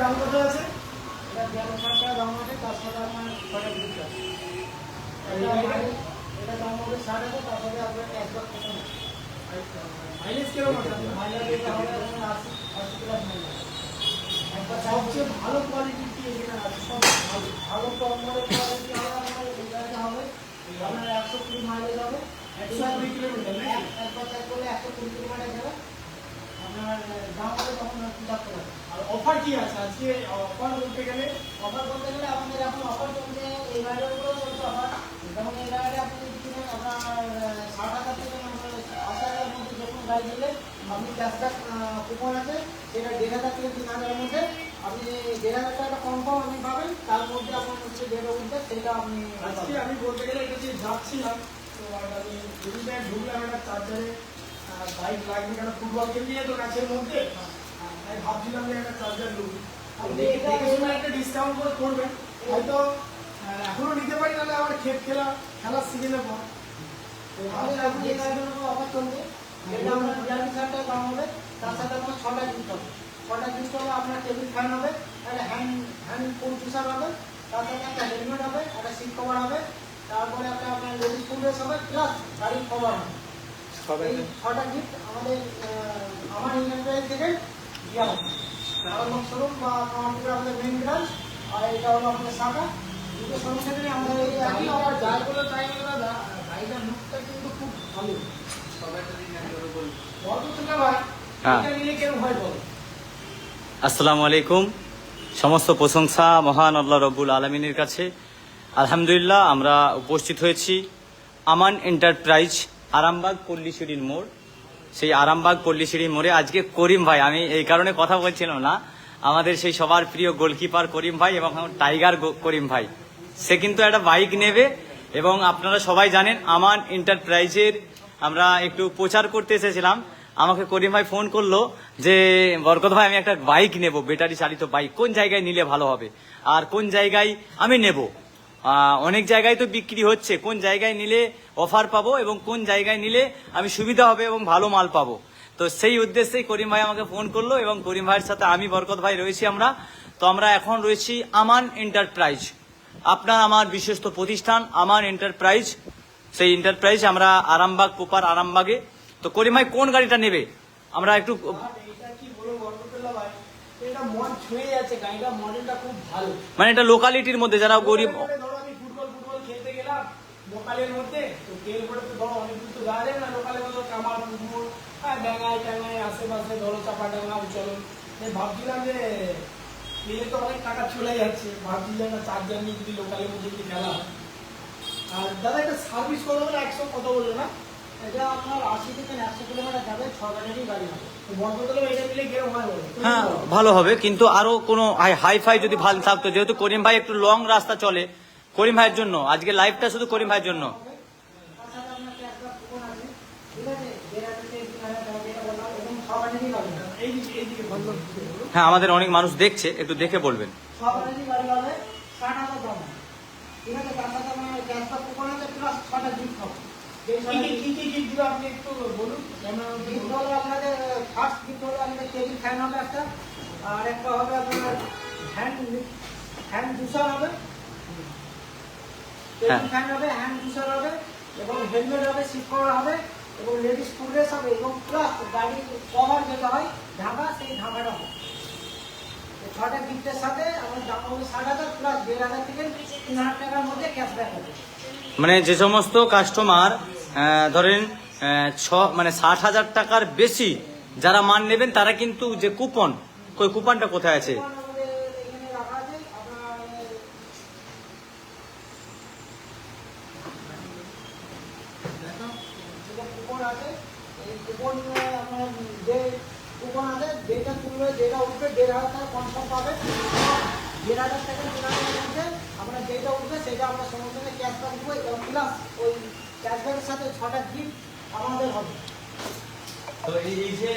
দাম কত আছে? এটা 1,500 টাকা দাম আছে, তার সাথে আপনার 6টা গিফট আছে। এটা দাম হবে 60,000, তার সাথে আপনার ক্যাশব্যাক কত আছে? মাইলেজ কিরকম আছে? মাইলেজ এটা হবে 80 প্লাস মাইলেজ। একবার সবচেয়ে ভালো কোয়ালিটির কি এখানে আছে? সব ভালো ভালো কোয়ালিটির কোয়ালিটি হবে আপনার এটা হবে আপনার 120 মাইলেজ হবে, 120 কিলোমিটার। একবার চেক করলে 120 কিলোমিটার যাবে আপনার দাম হবে তখন 75 টাকা। আর অফার কি আছে আজকে? অফার বলতে গেলে আমাদের এখন অফার চলছে এই গাড়ির উপরেও চলছে অফার। যেমন এই গাড়িটা আপনি যদি কিনেন আপনার 60,000 থেকে 80,000 মধ্যে যে কোনো গাড়ি নিলে আপনি ক্যাশব্যাক কুপন আছে, সেটা 1,500 থেকে 3,000 মধ্যে আপনি 1,500 টাকা কম আপনি পাবেন, তার মধ্যে আপনার হচ্ছে যেটা উঠবে সেটা আপনি। আজকে আমি বলতে গেলে এটা যে যাচ্ছিলাম তো আমি দুদিন ঢুকলাম একটা চার্জারে বাইক লাগবে, একটা ফুটবল খেলতে যেত কাছের মধ্যে, তাই ভাবছিলাম যে একটা চার্জার নেব। আপনি একটা ডিসকাউন্ট করে করবেন, হয়তো এখনো নিতে পারি, নাহলে আবার খেলার সিজনের পর এখন এই গাড়িটার উপর অফার চলবে। এটা আপনার 42,000 টাকা দাম হবে, তার সাথে আপনার 6টা গিফট হবে। 6টা গিফট হবে আপনার টেবিল ফ্যান হবে, একটা হ্যান্ড ফুল জুসার হবে, তার সাথে একটা হেলমেট হবে, একটা সিট কভার হবে, তারপরে একটা আপনার লেডিস ফুল ড্রেস হবে, প্লাস গাড়ির কভার হবে। এই 6টা গিফট আমাদের আমার ইন্ডিয়ান প্রাইস থেকে দেওয়া হবে। আমার শোরুম বা আমাদের মেইন ব্রাঞ্চ, আর এটা হলো আমাদের শাখা। দুটো শোরুম থেকে আমাদের এই একই আবার যারগুলো চাই দাদা, গাড়িটার লুকটা কিন্তু খুব ভালো। আসসালামু আলাইকুম। সমস্ত প্রশংসা মহান আল্লাহ রব্বুল আলমিনের কাছে। আলহামদুলিল্লাহ, আমরা উপস্থিত হয়েছি আমান এন্টারপ্রাইজ, আরামবাগ পল্লীশিরির মোড়। সেই আরামবাগ পল্লীশিরির মোড়ে আজকে করিম ভাই, আমি এই কারণে কথা বলছিলাম না, আমাদের সেই সবার প্রিয় গোলকিপার করিম ভাই এবং টাইগার করিম ভাই, সে কিন্তু একটা বাইক নেবে। এবং আপনারা সবাই জানেন আমান এন্টারপ্রাইজের আমরা একটু প্রচার করতে এসেছিলাম। আমাকে করিম ভাই ফোন করলো যে বরকত ভাই, আমি একটা বাইক নেব, ব্যাটারি চালিত বাইক, কোন জায়গায় নিলে ভালো হবে আর কোন জায়গায় আমি নেব। অনেক জায়গায় তো বিক্রি হচ্ছে, কোন জায়গায় নিলে অফার পাবো এবং কোন জায়গায় নিলে আমি সুবিধা হবে এবং ভালো মাল পাবো। তো সেই উদ্দেশ্যেই করিম ভাই আমাকে ফোন করলো এবং করিম ভাইয়ের সাথে আমি বরকত ভাই রয়েছি। আমরা এখন রয়েছি আমান এন্টারপ্রাইজ, আপনার আমার বিশ্বস্ত প্রতিষ্ঠান আমান এন্টারপ্রাইজ। সেই এন্টারপ্রাইজ আমরা আরামবাগ, প্রপার আরামবাগে। তো করিম ভাই কোন গাড়িটা নেবে আমরা একটু মানে এটা লোকালিটির মধ্যে যারা গরিব, ফুটবল খেলতে গেলাম লোকালের মধ্যে, তো তেল ভরে তো ধরো অনেক দূর তো যাওয়া যাবে না, লোকালের মধ্যে কামার পুকুর ডাঙায় টাঙায় আশেপাশে ধরো চাপা ডাঙা চলুন, ভাবছিলাম যে তেলে তো অনেক টাকা চলে যাচ্ছে, ভাবছি যে একটা চার্জার নিয়ে যদি লোকালের মধ্যে যদি খেলা। আর দাদা এটা সার্ভিস করবো না 100 কত বললো না? এটা আপনার 80 থেকে 100 কিলোমিটার যাবে, 6 ব্যাটারি গাড়ি হবে। হ্যাঁ ভালো হবে, কিন্তু আরো কোনো হাইফাই যদি ভালো থাকতো, যেহেতু করিম ভাই একটু লং রাস্তা চলে, করিম ভাইয়ের জন্য আজকে লাইভটা শুধু করিম ভাইয়ের জন্য। হ্যাঁ, আমাদের অনেক মানুষ দেখছে, একটু দেখে বলবেন। আপনি একটু বলুন। আপনাদের ফার্স্ট গিফট হলো আমাদের টেবিল ফ্যান হবে একটা, আর একটা হবে আপনার হ্যান্ড জুসার হবে, টেবিল ফ্যান হবে, হ্যান্ড জুসার হবে, এবং হেলমেট হবে, সিট কভার হবে, এবং লেডিস ফুল ড্রেস হবে, এবং প্লাস গাড়ির কভার যেটা হয় ঢাকা, সেই ঢাকাটা হবে। 6টা গিফটের সাথে আমার দাম হবে 60,000 প্লাস 1,500 থেকে 3,000 টাকার মধ্যে ক্যাশব্যাক হবে। মানে যে সমস্ত কাস্টমার ধরেন 60,000 টাকার বেশি যারা মান নেবেন, তারা কিন্তু যে কুপনটা কোথায় আছে? যেটা তুলবে, যেটা উঠবে 1,500 টাকা কনফার্ম পাবে। 1,500 টাকা 3,000 মধ্যে আমরা যেটা উঠবে সেটা আমরা সঙ্গে সঙ্গে ক্যাশব্যাক দেবো, এবং প্লাস ওই ক্যাশব্যাকের সাথে 6টা গিফট আমাদের হবে। তো এই যে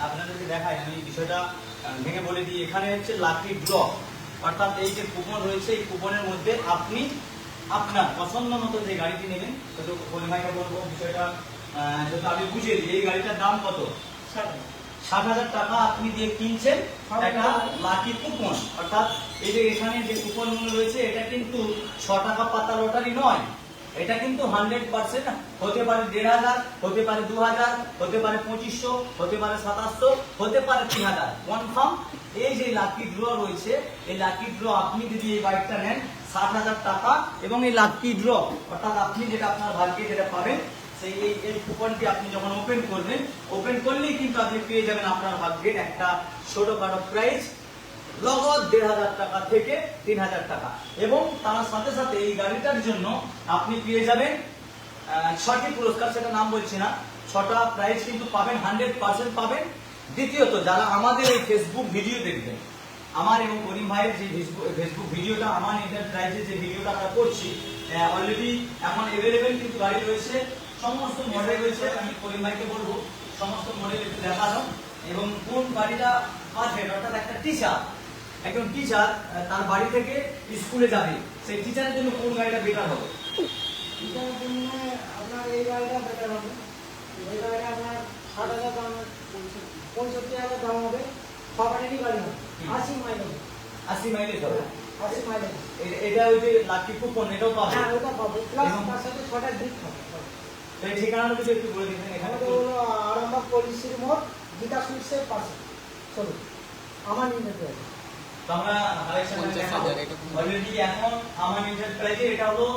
আপনাদেরকে দেখায়, আমি বিষয়টা ভেঙে বলে দিই। এখানে হচ্ছে লাকি ড্র, অর্থাৎ এই যে কুপন রয়েছে, এই কুপনের মধ্যে আপনি আপনার পছন্দ মতো যে গাড়িটি নেবেন, সেটা করিম ভাইকে বলবো বিষয়টা, যেহেতু আমি বুঝিয়ে দিই। এই গাড়িটার দাম কত? 60,000 টাকা আপনি দিয়ে কিনছেন একটা লাকি কুপন, অর্থাৎ এই যে এখানে যে কুপনগুলো রয়েছে এটা কিন্তু 6 টাকা পাতা লটারি নয়, এটা কিন্তু 100% হতে পারে 1,500, হতে পারে 2,000, হতে পারে 2,500, হতে পারে 700, হতে পারে 3,000 কনফার্ম। এই যে লাকি ড্র রয়েছে, এই লাকি ড্র আপনি যদি এই বাইকটা নেন 60,000 টাকা, এবং এই লাকি ড্র অর্থাৎ আপনি যেটা আপনার ভাগ্যে যেটা পাবেন সেই এই কুপনটি আপনি যখন ওপেন করবেন, ওপেন করলেই কিন্তু আপনি পেয়ে যাবেন আপনার ভাগ্যের একটা ছোটখাটো প্রাইজ, নগদ 1,500 টাকা থেকে 3,000 টাকা। এবং তার সাথে সাথে এই গাড়িটার জন্য আপনি পেয়ে যাবেন 6টি পুরস্কার, সেটা নাম বলছি না, 6টা প্রাইজ কিন্তু পাবেন, 100% পাবেন। দ্বিতীয়ত, যারা আমাদের এই ফেসবুক ভিডিও দেখবেন, আমার এবং করিম ভাইয়ের যে ফেসবুক ভিডিওটা, আমার এন্টারপ্রাইজের যে ভিডিওটা আমরা করছি, অলরেডি এখন এভেলেবেল কিন্তু গাড়ি রয়েছে, সমস্ত মডেল রয়েছে। আমি করিম ভাইকে বলবো সমস্ত মডেল একটু দেখানো, এবং কোন গাড়িটা পাচ্ছেন, অর্থাৎ একটা টিচার, একজন টিচার তার বাড়ি থেকে স্কুলে যাবে, সেই টিচারের জন্য কোন গাড়িটা বেটার হবে? এটার জন্য আপনার এই গাড়িটা বেটার হবে। এই গাড়িটা আপনার 60,000 দাম, 65,000 দাম হবে। সবারই গাড়ি হবে, 80 মাইলেজ। 80 মাইলেজ হবে, 80 মাইলেজ। এটা ওই যে লাকি কুপন, এটাও পাবে? হ্যাঁ, ওটা পাবো, প্লাস তার সাথে 6টা গিফট হবে। তো এই ঠিকানাটা যদি একটু বলে দিতেন। এখানে আমাদের হলো আরামবাগ পলিসির মোড়, গীতা সুইটসের পাশে। চলো, আমার নিতে হবে। তো আমরা অলরেডি এখন আমার এন্টারপ্রাইজে এটা হলো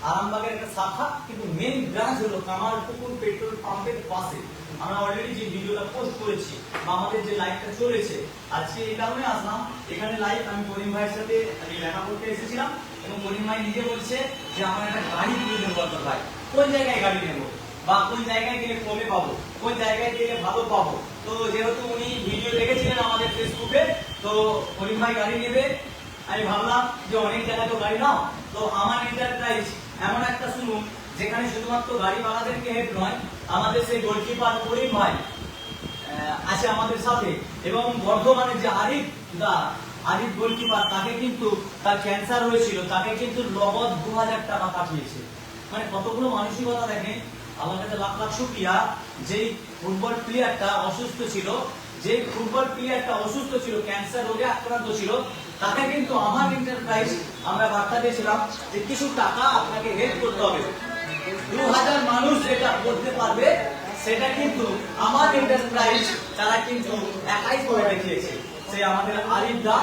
আরামবাগের একটা শাখা, কিন্তু মেন ব্রাঞ্চ হলো কামারপুকুর পেট্রোল পাম্পের পাশে। আমরা অলরেডি যে ভিডিওটা পোস্ট করেছি বা আমাদের যে লাইভটা চলেছে, আজকে এই কারণে আসলাম এখানে লাইভ। আমি করিম ভাইয়ের সাথে দেখা করতে এসেছিলাম, এবং করিম ভাই নিজে বলছে যে আমার একটা গাড়ি কিনে নেবো ভাই, কোন জায়গায় গাড়ি নেবো বা কোন জায়গায় গেলে কমে পাবো, কোন জায়গায় গেলে ভালো পাবো। তো যেহেতু উনি ভিডিও দেখেছিলেন আমাদের ফেসবুকে, তো করিম ভাই গাড়ি নেবে, আমি ভাবলাম যে অনেক জায়গায় তো গাড়ি নাও, তো আমার এন্টারপ্রাইজ এমন একটা শুনুন যেখানে শুধুমাত্র গাড়ি বালাদেরকে হেল্প নয়, আমাদের সেই গোলকিপার করিম ভাই আছে আমাদের সাথে, এবং বর্ধমানের যে আরিফ গোলকিপার, তাকে কিন্তু তার ক্যান্সার হয়েছিল, তাকে কিন্তু নগদ 2,000 টাকা পাঠিয়েছে। মানে কতগুলো মানসিকতা দেখেন, আমার কাছে লাখ লাখ শুকরিয়া। যেই ফুটবল প্লেয়ারটা অসুস্থ ছিল, ক্যান্সার রোগে আক্রান্ত ছিল, তাকে কিন্তু আমার এন্টারপ্রাইজ আমরা বার্তা দিয়েছিলাম যে কিছু টাকা আপনাকে হেল্প করতে হবে। 2,000 মানুষ যেটা করতে পারবে সেটা কিন্তু আমার এন্টারপ্রাইজ তারা কিন্তু একাই করে দেখিয়েছে। সেই আমাদের আরিফ দা,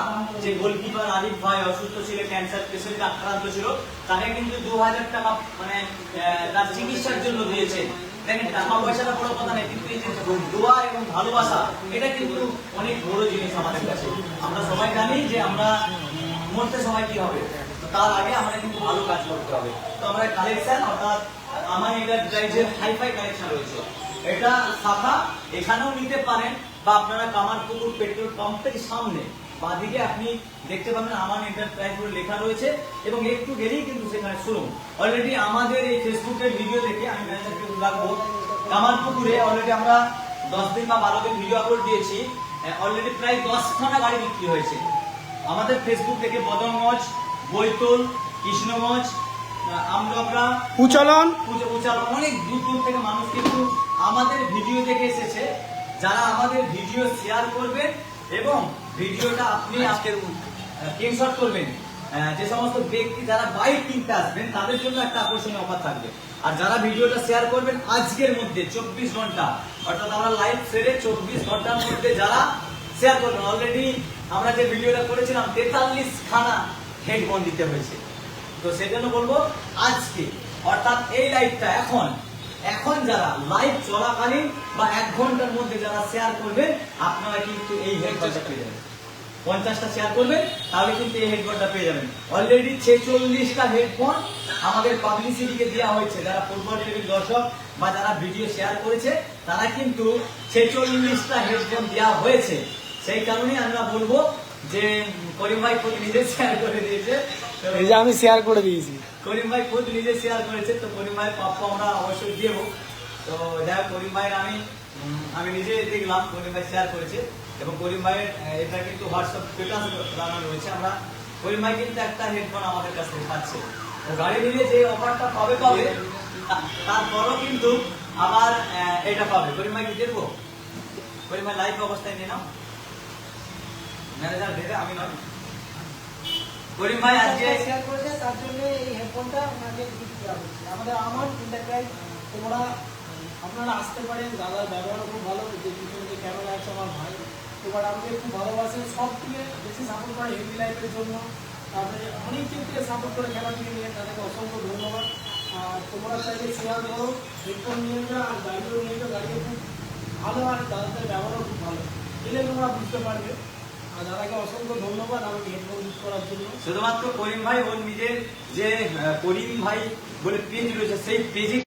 যে গোলকিপার আরিফ ভাই অসুস্থ ছিল, ক্যান্সার পেশেন্টে আক্রান্ত ছিল, তাকে কিন্তু 2,000 টাকা মানে তার চিকিৎসার জন্য দিয়েছে। দেখেন, টাকা পয়সাটা বড় কথা নেই, কিন্তু এই যে দোয়া এবং ভালোবাসা, এটা কিন্তু অনেক বড় জিনিস আমাদের কাছে। আমরা সবাই জানি যে আমরা মরতে সময় কি হবে, তো তার আগে আমরা কিন্তু ভালো কাজ করতে হবে। তো আমরা কালেকশন, অর্থাৎ আমার এন্টারপ্রাইজের হাইফাই কালেকশন রয়েছে, এটা শাখা, এখানেও নিতে পারেন, বা আপনারা কামারপুকুর পেট্রোল পাম্পের সামনে বাদিকে আপনি দেখতে পাবেন আমার এন্টারপ্রাইজ বলে লেখা রয়েছে, এবং একটু গেলেই কিন্তু সেখানে শোরুম। অলরেডি আমাদের এই ফেসবুকের ভিডিও দেখে আমি ম্যানেজারকে রাখবো, কামারপুকুরে অলরেডি আমরা 10 দিন বা 12 দিন ভিডিও আপলোড দিয়েছি, অলরেডি প্রায় 10খানা গাড়ি বিক্রি হয়েছে। আমাদের ফেসবুক থেকে বদনগঞ্জ, বৈতল, কৃষ্ণগঞ্জ, আমডাবরা, উচালন, অনেক দূর দূর থেকে মানুষ কিন্তু আমাদের ভিডিও দেখে এসেছে। যারা আমাদের ভিডিও শেয়ার করবেন এবং ভিডিওটা আপনি আজকের স্ক্রিনশট করবেন, যে সমস্ত ব্যক্তি যারা বাইক কিনতে আসবেন তাদের জন্য একটা আকর্ষণীয় অফার থাকবে। আর যারা ভিডিওটা শেয়ার করবেন আজকের মধ্যে 24 ঘন্টা, অর্থাৎ আমরা লাইভ ছেড়ে 24 ঘন্টার মধ্যে যারা শেয়ার করবেন, অলরেডি আমরা যে ভিডিওটা করেছিলাম 43খানা হেডফোন দিতে হয়েছে। তো সেজন্য বলবো আজকে, অর্থাৎ এই লাইভটা এখন যারা লাইভ চলাকালীন বা 1 ঘন্টার মধ্যে যারা শেয়ার করবেন, আপনারা কিন্তু এই হেডফোনটা পেয়ে যাবেন। 50টা শেয়ার করবেন, তাহলে কিন্তু এই হেডফোনটা পেয়ে যাবেন। অলরেডি 46টা হেডফোন আমাদের পাবলিসিটিকে দেওয়া হয়েছে। যারা ফুটবল টিভির দর্শক বা যারা ভিডিও শেয়ার করেছে, তারা কিন্তু 46টা হেডফোন দেওয়া হয়েছে। সেই কারণে আমরা বলবো যে করিম ভাই খুব নিজে শেয়ার করে দিয়েছে, এই যে আমি শেয়ার করে দিয়েছি, করিম ভাই খুব নিজে শেয়ার করেছে, তো করিম ভাইয়ের প্রাপ্য আমরা অবশ্যই দেবো। তো যাই হোক, করিম ভাইয়ের আমি নিজে দেখলাম করিম ভাই শেয়ার করেছে, এবং করিম ভাইয়ের এটা কিন্তু হোয়াটসঅ্যাপ স্ট্যাটাস লাগানো রয়েছে। আমরা করিম ভাই কিন্তু একটা হেডফোন আমাদের কাছ থেকে পাচ্ছে, গাড়ি নিলে যে অফারটা পাবে তারপরও কিন্তু আবার এটা পাবে। করিম ভাই কি দেখবো? করিম ভাই লাইভ অবস্থায় নিয়ে নাও, ম্যানেজার ভেবে আমি নয়। করিম ভাই আজকে শেয়ার করেছে, তার জন্য এই হেডফোনটা আপনাকে গিফট দেওয়া হচ্ছে। আমাদের আমার এন্টারপ্রাইজ, তোমরা আপনারা আসতে পারেন, দাদার ব্যবহার খুব ভালো, যে পিছনে যে ক্যামেরা আছে আমার ভাই, তোমরা আমাকে খুব ভালোবাসে, সব থেকে বেশি সাপোর্ট করে হেভি লাইফের জন্য, তারপরে অনেক ক্ষেত্রে সাপোর্ট করে খেলাটিকে নিয়ে, তাদেরকে অসংখ্য ধন্যবাদ। আর তোমরা চাইলে শেয়ার করো, হেডফোন নিয়ে যাও, আর গাড়িও নিয়ে যাও, গাড়িও খুব ভালো, আর দাদাদের ব্যবহারও খুব ভালো, এলে তোমরা বুঝতে পারবে। আর দাদাকে অসংখ্য ধন্যবাদ আমাকে হেডফোন ইউজ করার জন্য। শুধুমাত্র করিম ভাই ওর নিজের যে করিম ভাই বলে পেজ রয়েছে সেই পেজে